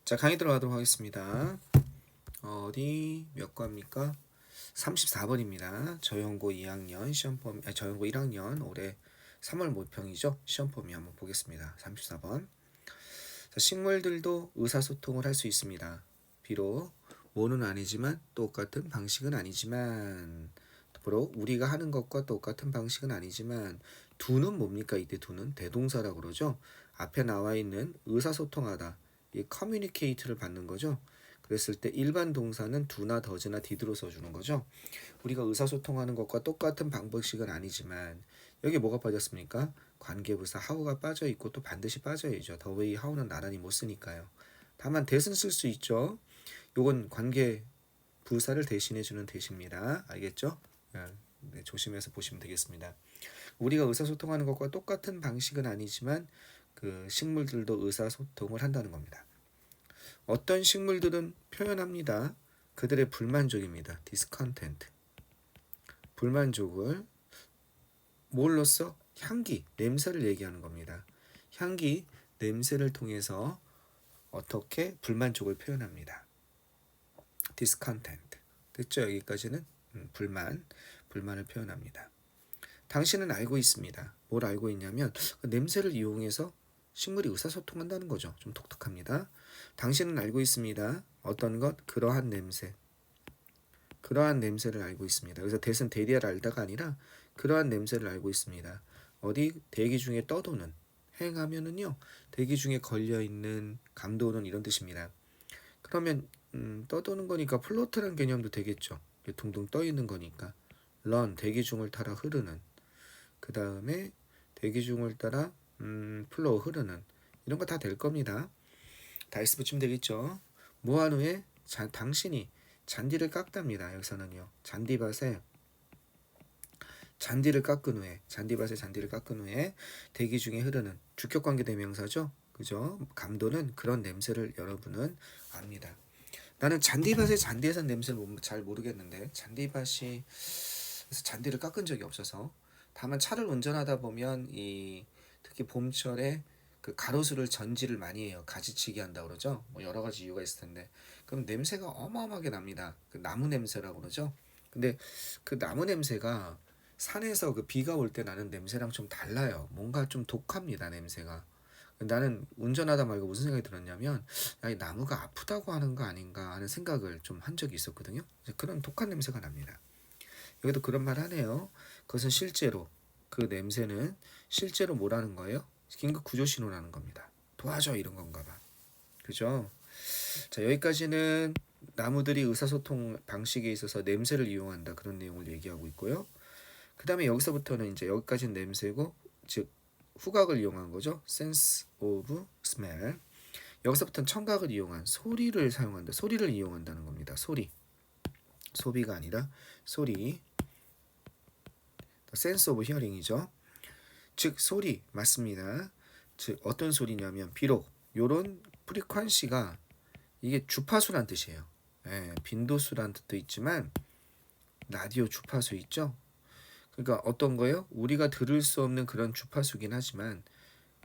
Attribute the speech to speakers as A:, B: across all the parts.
A: 자, 강의 들어가도록 하겠습니다. 어디 몇 과입니까? 34번입니다. 저연고 2학년 시험범, 저연고 1학년 올해 3월 모평이죠. 시험범위 한번 보겠습니다. 34번. 자, 식물들도 의사소통을 할 수 있습니다. 비록 모는 아니지만 똑같은 방식은 아니지만 더불어 우리가 하는 것과 똑같은 방식은 아니지만 두는 뭡니까? 이때 두는 대동사라고 그러죠. 앞에 나와 있는 의사소통하다, 이 communicate를 받는 거죠. 그랬을 때 일반 동사는 do나 does나 did로 써주는 거죠. 우리가 의사소통하는 것과 똑같은 방법식은 아니지만 여기 뭐가 빠졌습니까? 관계부사 how가 빠져 있고 또 반드시 빠져야죠. the way, how는 나란히 못 쓰니까요. 다만 that은 쓸 수 있죠. 요건 관계 부사를 대신해주는 대시입니다. 알겠죠? 네, 조심해서 보시면 되겠습니다. 우리가 의사소통하는 것과 똑같은 방식은 아니지만 그 식물들도 의사소통을 한다는 겁니다. 어떤 식물들은 표현합니다. 그들의 불만족입니다. discontent. 불만족을 뭘로써? 향기, 냄새를 얘기하는 겁니다. 향기, 냄새를 통해서 어떻게 불만족을 표현합니다. discontent. 됐죠? 여기까지는 불만을 표현합니다. 당신은 알고 있습니다. 뭘 알고 있냐면 그 냄새를 이용해서 식물이 의사소통한다는 거죠. 좀 독특합니다. 당신은 알고 있습니다. 어떤 것? 그러한 냄새. 그러한 냄새를 알고 있습니다. 그래서 대신 대리아를 알다가 아니라 그러한 냄새를 알고 있습니다. 어디? 대기 중에 떠도는. 행하면은요. 대기 중에 걸려있는, 감도는 이런 뜻입니다. 그러면 떠도는 거니까 플로트란 개념도 되겠죠. 둥둥 떠 있는 거니까. run, 대기 중을 따라 흐르는. 그 다음에 대기 중을 따라 플로우, 흐르는. 이런 거 다 될 겁니다. 다 S 붙이면 되겠죠. 뭐한 후에 당신이 잔디를 깎답니다. 여기서는요. 잔디밭에 잔디를 깎은 후에, 잔디밭에 잔디를 깎은 후에 대기 중에 흐르는 주격관계 대명사죠. 그죠? 감도는 그런 냄새를 여러분은 압니다. 나는 잔디밭에 잔디에서 냄새를 잘 모르겠는데 잔디밭이 그래서 잔디를 깎은 적이 없어서 다만 차를 운전하다 보면 이 특히 봄철에 그 가로수를 전지를 많이 해요. 가지치기 한다 그러죠. 뭐 여러 가지 이유가 있을 텐데 그럼 냄새가 어마어마하게 납니다. 그 나무 냄새라고 그러죠. 근데 그 나무 냄새가 산에서 그 비가 올 때 나는 냄새랑 좀 달라요. 뭔가 좀 독합니다. 냄새가. 나는 운전하다 말고 무슨 생각이 들었냐면 야, 이 나무가 아프다고 하는 거 아닌가 하는 생각을 좀 한 적이 있었거든요. 그런 독한 냄새가 납니다. 여기도 그런 말 하네요. 그것은 실제로 그 냄새는 실제로 뭐라는 거예요? 긴급 구조 신호라는 겁니다. 도와줘 이런 건가 봐. 그죠? 자, 여기까지는 나무들이 의사소통 방식에 있어서 냄새를 이용한다 그런 내용을 얘기하고 있고요. 그 다음에 여기서부터는 이제 여기까지는 냄새고 즉 후각을 이용한 거죠. sense of smell. 여기서부터는 청각을 이용한 소리를 사용한다. 소리를 이용한다는 겁니다. 소리. 소비가 아니라 소리. sense of hearing이죠. 즉 소리 맞습니다. 즉 어떤 소리냐면 비록 요런 프리퀀시가 이게 주파수란 뜻이에요. 빈도수란 뜻도 있지만 라디오 주파수 있죠. 그러니까 어떤 거예요? 우리가 들을 수 없는 그런 주파수긴 하지만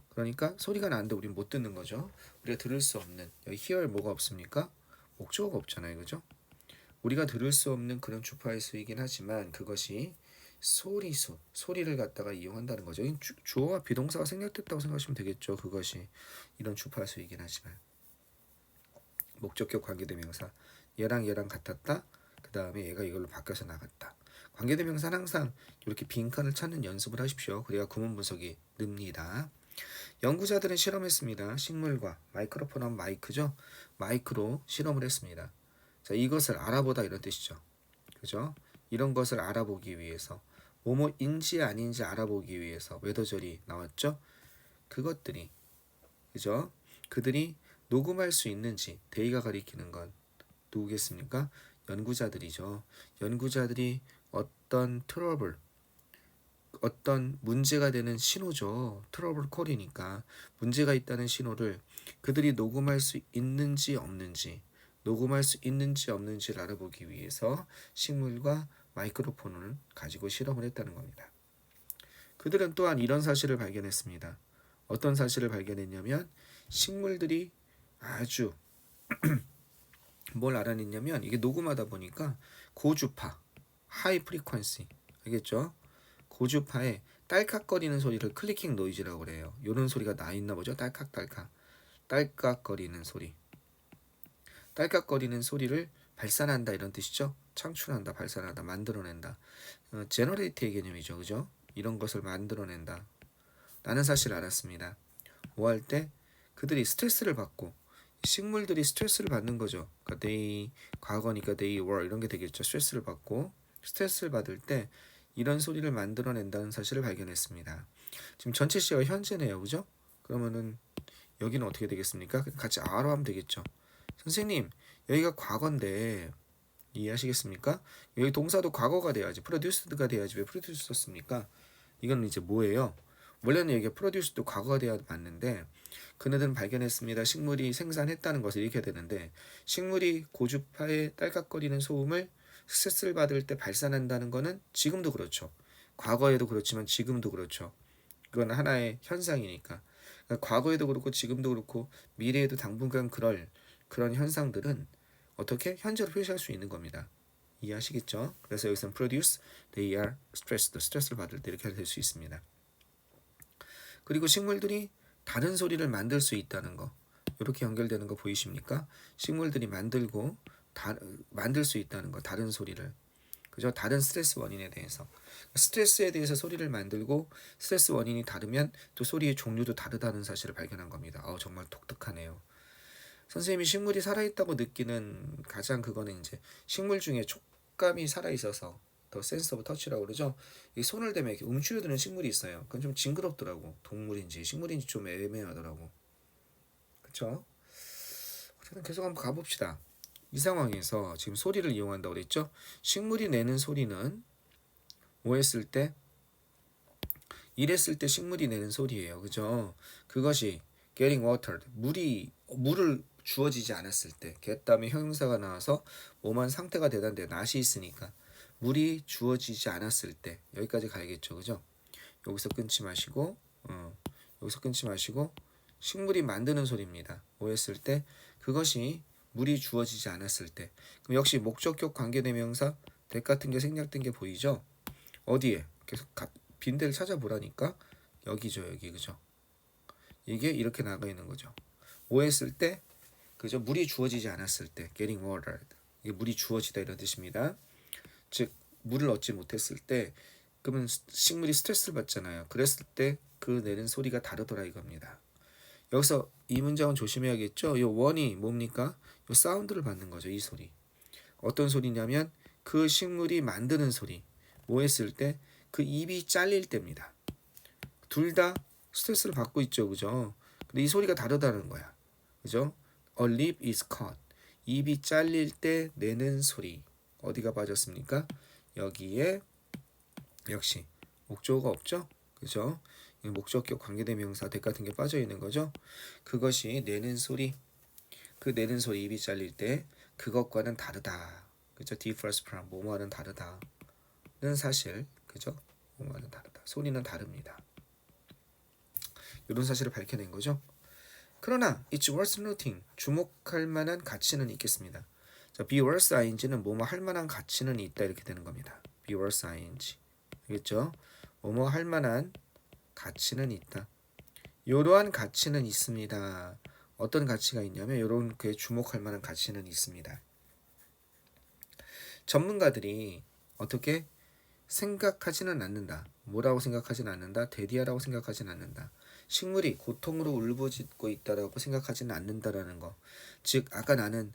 A: 그러니까 소리가 나는데 우리는 못 듣는 거죠. 우리가 들을 수 없는 여기 hear 뭐가 없습니까? 목적어가 없잖아요. 그죠? 우리가 들을 수 없는 그런 주파수이긴 하지만 그것이 소리수, 소리를 갖다가 이용한다는 거죠. 주어와 비동사가 생략됐다고 생각하시면 되겠죠. 그것이 이런 주파수이긴 하지만 목적격 관계대명사 얘랑 같았다. 그 다음에 얘가 이걸로 바뀌어서 나갔다. 관계대명사는 항상 이렇게 빈칸을 찾는 연습을 하십시오. 그래야 구문 분석이 늡니다. 연구자들은 실험했습니다. 식물과 마이크로폰 하면 마이크죠. 마이크로 실험을 했습니다. 자, 이것을 알아보다 이런 뜻이죠. 그죠? 이런 것을 알아보기 위해서 뭐뭐인지 아닌지 알아보기 위해서 외도절이 나왔죠. 그것들이 그죠? 그들이 녹음할 수 있는지 데이가 가리키는 건 누구겠습니까? 연구자들이죠. 연구자들이 어떤 트러블 어떤 문제가 되는 신호죠. 트러블 콜이니까 문제가 있다는 신호를 그들이 녹음할 수 있는지 없는지 녹음할 수 있는지 없는지를 알아보기 위해서 식물과 마이크로폰을 가지고 실험을 했다는 겁니다. 그들은 또한 이런 사실을 발견했습니다. 어떤 사실을 발견했냐면 식물들이 아주 뭘 알아냈냐면 이게 녹음하다 보니까 고주파, 하이 프리퀀시, 알겠죠? 고주파에 딸깍거리는 소리를 클리킹 노이즈라고 그래요. 이런 소리가 나 있나 보죠. 딸깍딸깍, 딸깍거리는 소리. 딸깍거리는 소리를 발산한다 이런 뜻이죠. 창출한다, 발산한다, 만들어낸다. 제너레이트의 개념이죠, 그죠? 이런 것을 만들어낸다. 라는 사실을 알았습니다. 뭐 할 때 그들이 스트레스를 받고 식물들이 스트레스를 받는 거죠. 그러니까 they 과거니까 they were 이런 게 되겠죠. 스트레스를 받고 스트레스를 받을 때 이런 소리를 만들어낸다는 사실을 발견했습니다. 지금 전체 시가 현재네요, 그죠? 그러면은 여기는 어떻게 되겠습니까? 같이 R로 하면 되겠죠. 선생님, 여기가 과거인데 이해하시겠습니까? 여기 동사도 과거가 돼야지, produced가 돼야지 왜 produced 썼습니까? 이건 이제 뭐예요? 원래는 여기가 produced도 과거가 돼야 맞는데 그네들은 발견했습니다. 식물이 생산했다는 것을 이렇게 되는데 식물이 고주파에 딸깍거리는 소음을 스트레스를 받을 때 발산한다는 것은 지금도 그렇죠. 과거에도 그렇지만 지금도 그렇죠. 그건 하나의 현상이니까. 그러니까 과거에도 그렇고 지금도 그렇고 미래에도 당분간 그럴 그런 현상들은 어떻게 현재로 표시할 수 있는 겁니다. 이해하시겠죠? 그래서 여기서는 produce, they are stressed, 스트레스를 받을 때 이렇게 될 수 있습니다. 그리고 식물들이 다른 소리를 만들 수 있다는 거, 이렇게 연결되는 거 보이십니까? 식물들이 만들 수 있다는 거, 다른 소리를, 그죠? 다른 스트레스 원인에 대해서, 스트레스에 대해서 소리를 만들고 스트레스 원인이 다르면 또 소리의 종류도 다르다는 사실을 발견한 겁니다. 정말 독특하네요. 선생님이 식물이 살아있다고 느끼는 가장 그거는 이제 식물 중에 촉감이 살아있어서 더 센스 오브 터치라고 그러죠. 이 손을 대면 이렇게 움츠려드는 식물이 있어요. 그건 좀 징그럽더라고. 동물인지 식물인지 좀 애매하더라고. 그쵸? 어쨌든 계속 한번 가봅시다. 이 상황에서 지금 소리를 이용한다고 그랬죠. 식물이 내는 소리는 뭐 했을 때? 이랬을 때 식물이 내는 소리예요. 그죠? 그것이 getting watered, 물을 주어지지 않았을 때, get 다음에 형용사가 나와서 뭐만 상태가 되던데 낫이 있으니까 물이 주어지지 않았을 때 여기까지 가야겠죠, 그죠? 여기서 끊지 마시고 식물이 만드는 소리입니다. 뭐 했을 때? 그것이 물이 주어지지 않았을 때. 그럼 역시 목적격 관계대명사 that 같은 게 생략된 게 보이죠? 어디에? 계속 빈대를 찾아보라니까 여기죠, 여기, 그죠? 이게 이렇게 나가 있는 거죠. 뭐 했을 때? 그죠? 물이 주어지지 않았을 때, getting watered. 이게 물이 주어지다 이런 뜻입니다. 즉 물을 얻지 못했을 때, 그러면 식물이 스트레스를 받잖아요. 그랬을 때 그 내는 소리가 다르더라 이겁니다. 여기서 이 문장은 조심해야겠죠. 이 원이 뭡니까? 이 사운드를 받는 거죠. 이 소리. 어떤 소리냐면 그 식물이 만드는 소리. 뭐 했을 때? 그 입이 잘릴 때입니다. 둘 다 스트레스를 받고 있죠, 그죠? 근데 이 소리가 다르다는 거야, 그죠? A lip is cut. 입이 잘릴 때 내는 소리. 어디가 빠졌습니까? 여기에 역시 목적어가 없죠, 그죠? 목적격 관계대명사 that 같은 게 빠져 있는 거죠. 그것이 내는 소리, 그 내는 소리 입이 잘릴 때 그것과는 다르다, 그죠? differs from 뭐뭐와는 다르다는 사실, 그죠? 뭐뭐와는 다르다. 소리는 다릅니다. 이런 사실을 밝혀낸 거죠. 그러나 it's worth noting, 주목할 만한 가치는 있겠습니다. 자, be worth ing는 뭐뭐 할 만한 가치는 있다 이렇게 되는 겁니다. be worth ing, 알겠죠? 뭐뭐 할 만한 가치는 있다. 이러한 가치는 있습니다. 어떤 가치가 있냐면 이런 그 주목할 만한 가치는 있습니다. 전문가들이 어떻게 생각하지는 않는다. 뭐라고 생각하지는 않는다. 대디하라고 생각하지는 않는다. 식물이 고통으로 울부짖고 있다라고 생각하지는 않는다라는 거. 즉 아까 나는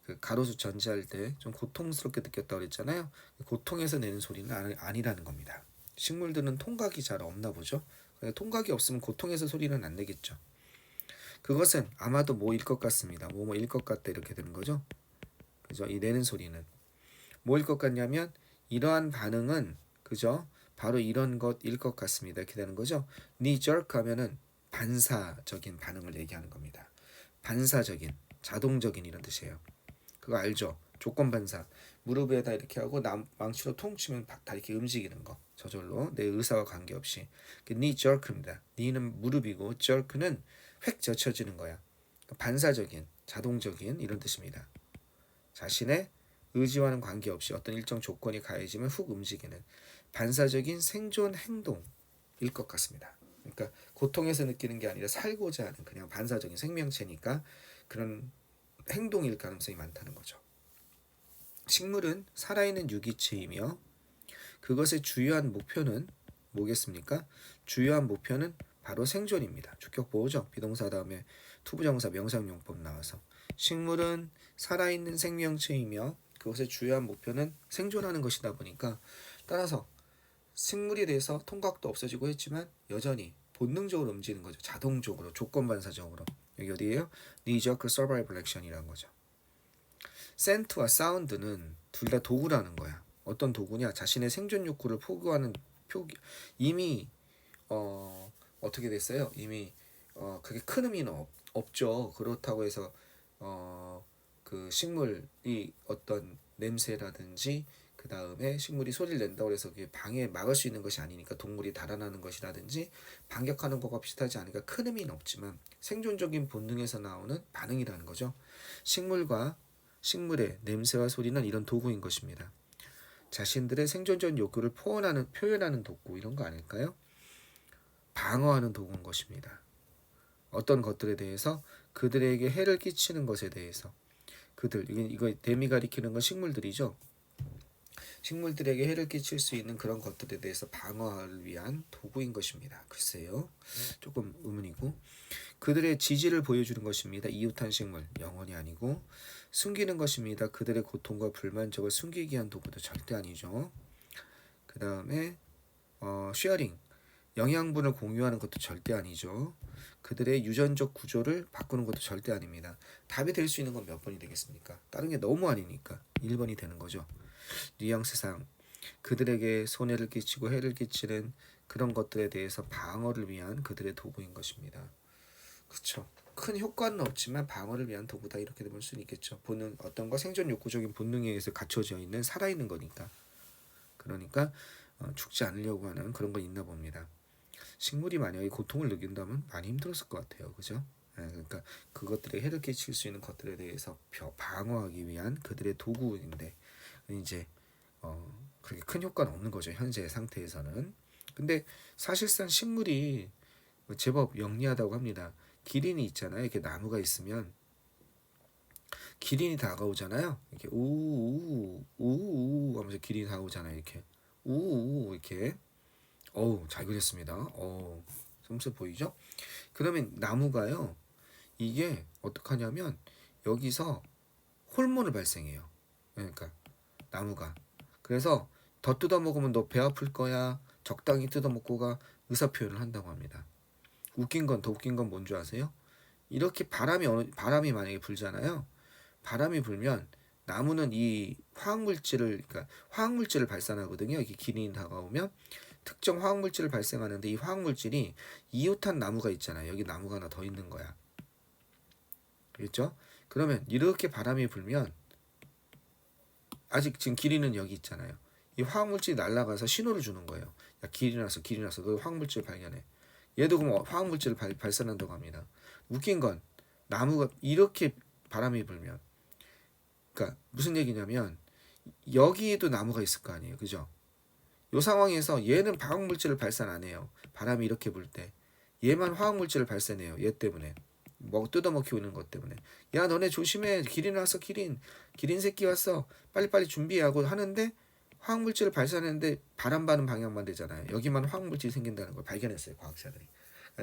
A: 그 가로수 전지할 때 좀 고통스럽게 느꼈다고 그랬잖아요. 고통에서 내는 소리는 아니라는 겁니다. 식물들은 통각이 잘 없나 보죠. 통각이 없으면 고통에서 소리는 안 내겠죠. 그것은 아마도 뭐일 것 같습니다. 뭐뭐일 것 같다 이렇게 되는 거죠. 그죠? 이 내는 소리는 뭐일 것 같냐면 이러한 반응은, 그죠? 바로 이런 것일 것 같습니다. 이렇게 되는 거죠. knee jerk 하면은 반사적인 반응을 얘기하는 겁니다. 반사적인, 자동적인 이런 뜻이에요. 그거 알죠? 조건 반사. 무릎에다 이렇게 하고 망치로 통 치면 다 이렇게 움직이는 거. 저절로 내 의사와 관계없이. knee jerk입니다. knee는 무릎이고 jerk는 획 젖혀지는 거야. 반사적인, 자동적인 이런 뜻입니다. 자신의 의지와는 관계없이 어떤 일정 조건이 가해지면 훅 움직이는 반사적인 생존 행동일 것 같습니다. 그러니까 고통에서 느끼는 게 아니라 살고자 하는 그냥 반사적인 생명체니까 그런 행동일 가능성이 많다는 거죠. 식물은 살아있는 유기체이며 그것의 주요한 목표는 뭐겠습니까? 주요한 목표는 바로 생존입니다. 주격 보호죠. 비동사 다음에 투부정사 명사용법 나와서 식물은 살아있는 생명체이며 그것의 주요한 목표는 생존하는 것이다 보니까 따라서 식물에 대해서 통각도 없어지고 했지만 여전히 본능적으로 움직이는 거죠. 자동적으로 조건반사적으로. 여기 어디예요? knee-jerk survival action이라는 거죠. 센트와 사운드는 둘 다 도구라는 거야. 어떤 도구냐? 자신의 생존 욕구를 포기하는 이미 어떻게 됐어요? 이미 그게 큰 의미는 없죠. 그렇다고 해서 그 식물이 어떤 냄새라든지 그 다음에 식물이 소리를 낸다고 해서 그게 방해 막을 수 있는 것이 아니니까 동물이 달아나는 것이라든지 반격하는 것과 비슷하지 않으니까 큰 의미는 없지만 생존적인 본능에서 나오는 반응이라는 거죠. 식물의 냄새와 소리는 이런 도구인 것입니다. 자신들의 생존적 욕구를 표현하는 도구 이런 거 아닐까요? 방어하는 도구인 것입니다. 어떤 것들에 대해서 그들에게 해를 끼치는 것에 대해서 이거 댐이 가리키는 건 식물들이죠. 식물들에게 해를 끼칠 수 있는 그런 것들에 대해서 방어를 위한 도구인 것입니다. 글쎄요. 조금 의문이고 그들의 지지를 보여주는 것입니다. 이웃한 식물, 영혼이 아니고 숨기는 것입니다. 그들의 고통과 불만족을 숨기기 위한 도구도 절대 아니죠. 그 다음에 쉐어링, 영양분을 공유하는 것도 절대 아니죠. 그들의 유전적 구조를 바꾸는 것도 절대 아닙니다. 답이 될 수 있는 건 몇 번이 되겠습니까? 다른 게 너무 아니니까 1번이 되는 거죠. 뉘앙스상 그들에게 손해를 끼치고 해를 끼치는 그런 것들에 대해서 방어를 위한 그들의 도구인 것입니다. 그렇죠. 큰 효과는 없지만 방어를 위한 도구다 이렇게 볼 수는 있겠죠. 본능 어떤 거 생존 욕구적인 본능에 의해서 갖춰져 있는 살아있는 거니까. 그러니까 죽지 않으려고 하는 그런 건 있나 봅니다. 식물이 만약에 고통을 느낀다면 많이 힘들었을 것 같아요. 그죠? 그러니까 그것들에 해를 끼칠 수 있는 것들에 대해서 방어하기 위한 그들의 도구인데 이제 그렇게 큰 효과는 없는 거죠. 현재 상태에서는. 근데 사실상 식물이 제법 영리하다고 합니다. 기린이 있잖아요. 이렇게 나무가 있으면 기린이 다가오잖아요. 이렇게 우우우 우우 하면서 기린이 다가오잖아요. 이렇게 우우 이렇게 잘 그렸습니다. 섬세 보이죠? 그러면 나무가요. 이게 어떡하냐면 여기서 호르몬을 발생해요. 그러니까 나무가. 그래서 더 뜯어 먹으면 너 배 아플 거야. 적당히 뜯어 먹고 가 의사 표현을 한다고 합니다. 더 웃긴 건 뭔지 아세요? 이렇게 바람이 만약에 불잖아요. 바람이 불면 나무는 이 그러니까 화학물질을 발산하거든요. 이게 기린이 다가오면 특정 화학물질을 발생하는데 이 화학물질이 이웃한 나무가 있잖아요. 여기 나무가 하나 더 있는 거야. 그렇죠? 그러면 이렇게 바람이 불면 아직 지금 기린은 여기 있잖아요. 이 화학물질이 날아가서 신호를 주는 거예요. 야, 길이 났어. 너 화학물질 발견해. 얘도 그럼 화학물질을 발산한다고 합니다. 웃긴 건 나무가 이렇게 바람이 불면 그러니까 무슨 얘기냐면 여기에도 나무가 있을 거 아니에요. 그죠? 이 상황에서 얘는 화학물질을 발산 안 해요. 바람이 이렇게 불 때. 얘만 화학물질을 발산해요. 얘 때문에. 뜯어먹히고 있는 것 때문에. 야 너네 조심해. 기린 왔어. 기린 새끼 왔어. 빨리빨리 준비하고 하는데 화학물질을 발산했는데 바람 바는 방향만 되잖아요. 여기만 화학물질이 생긴다는 걸 발견했어요. 과학자들이.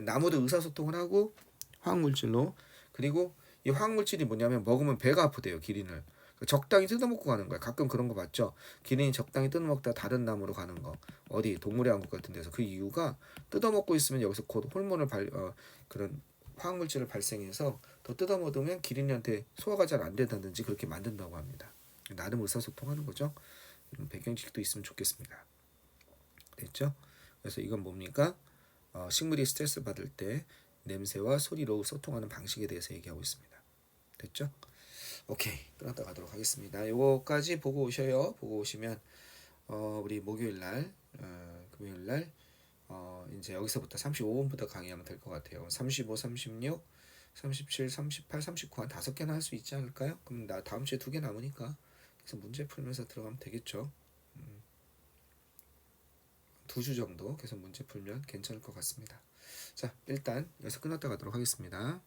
A: 나무도 의사소통을 하고 화학물질로. 그리고 이 화학물질이 뭐냐면 먹으면 배가 아프대요. 기린을. 적당히 뜯어먹고 가는 거야. 가끔 그런 거 봤죠. 기린이 적당히 뜯어먹다 다른 나무로 가는 거. 어디 동물의 왕국 같은 데서. 그 이유가 뜯어먹고 있으면 여기서 곧 호르몬을 그런 화학물질을 발생해서 더 뜯어먹으면 기린이한테 소화가 잘 안 된다든지 그렇게 만든다고 합니다. 나름 의사소통하는 거죠. 이런 배경지식도 있으면 좋겠습니다. 됐죠? 그래서 이건 뭡니까? 식물이 스트레스 받을 때 냄새와 소리로 소통하는 방식에 대해서 얘기하고 있습니다. 됐죠? 오케이, 끊었다 가도록 하겠습니다. 요거까지 보고 오셔요. 보고 오시면 우리 목요일날 금요일날 이제 여기서부터 35분부터 강의하면 될 것 같아요. 35, 36 37, 38, 39 한 5개나 할 수 있지 않을까요? 그럼 나 다음 주에 2개 남으니까 그래서 문제 풀면서 들어가면 되겠죠. 2주 정도 계속 문제 풀면 괜찮을 것 같습니다. 자, 일단 여기서 끝났다 가도록 하겠습니다.